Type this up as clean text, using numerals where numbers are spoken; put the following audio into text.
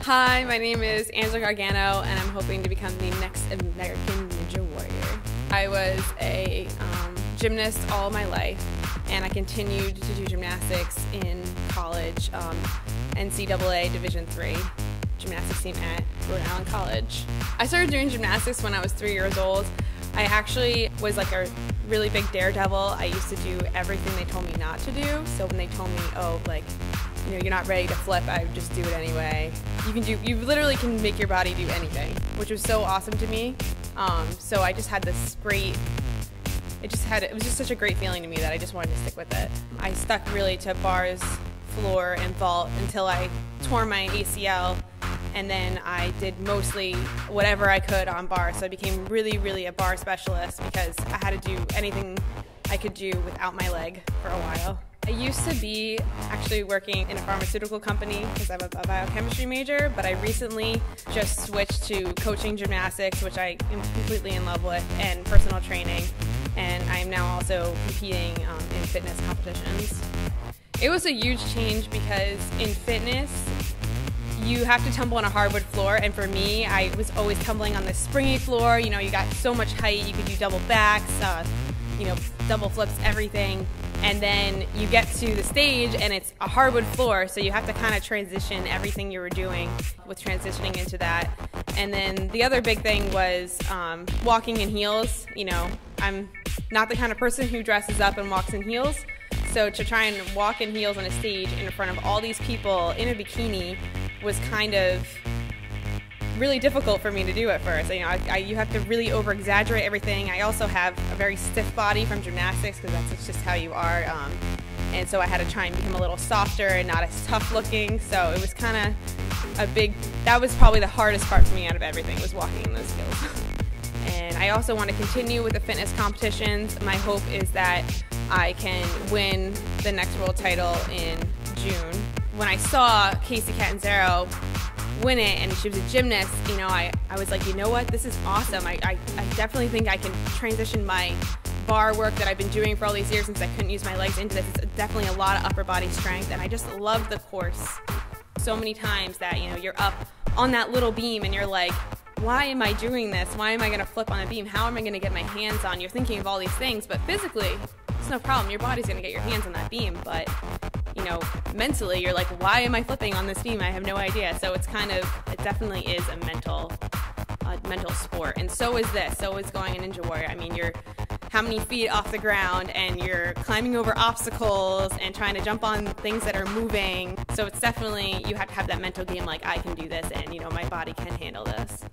Hi, my name is Gargano, and I'm hoping to become the next American Ninja Warrior. I was a gymnast all my life, and I continued to do gymnastics in college, NCAA Division III gymnastics team at Rhode Island College. I started doing gymnastics when I was 3 years old. I actually was like a really big daredevil. I used to do everything they told me not to do. So when they told me, oh, like, you know, you're not ready to flip, I would just do it anyway. You literally can make your body do anything, which was so awesome to me. So I just had this great, it was just such a great feeling to me that I just wanted to stick with it. I stuck really to bars, floor, and vault until I tore my ACL, and then I did mostly whatever I could on bar. So I became really a bar specialist because I had to do anything I could do without my leg for a while. I used to be actually working in a pharmaceutical company because I'm a biochemistry major, but I recently just switched to coaching gymnastics, which I am completely in love with, and personal training, and I am now also competing in fitness competitions. It was a huge change because in fitness, you have to tumble on a hardwood floor, and for me, I was always tumbling on this springy floor. You know, you got so much height, you could do double backs, you know, double flips, everything. And then you get to the stage and it's a hardwood floor, so you have to kind of transition everything you were doing with transitioning into that. And then the other big thing was walking in heels. You know, I'm not the kind of person who dresses up and walks in heels, so to try and walk in heels on a stage in front of all these people in a bikini was kind of really difficult for me to do at first. You know, you have to really over-exaggerate everything. I also have a very stiff body from gymnastics because that's just how you are, and so I had to try and become a little softer and not as tough looking. So it was kind of that was probably the hardest part for me out of everything, was walking in those heels. And I also want to continue with the fitness competitions. My hope is that I can win the next world title in June. When I saw Casey Catanzaro win it, and she was a gymnast, you know, I was like, you know what, this is awesome. I definitely think I can transition my bar work that I've been doing for all these years since I couldn't use my legs into this. It's definitely a lot of upper body strength, and I just love the course. So many times that, you know, you're up on that little beam and you're like, why am I doing this? Why am I going to flip on a beam? How am I going to get my hands on? You're thinking of all these things, but physically, it's no problem. Your body's going to get your hands on that beam, but you know, mentally, you're like, why am I flipping on this beam? I have no idea. So it's kind of, it definitely is a mental sport. And so is this. So is going a Ninja Warrior. I mean, you're how many feet off the ground, and you're climbing over obstacles and trying to jump on things that are moving. So it's definitely, you have to have that mental game like, I can do this, and you know, my body can handle this.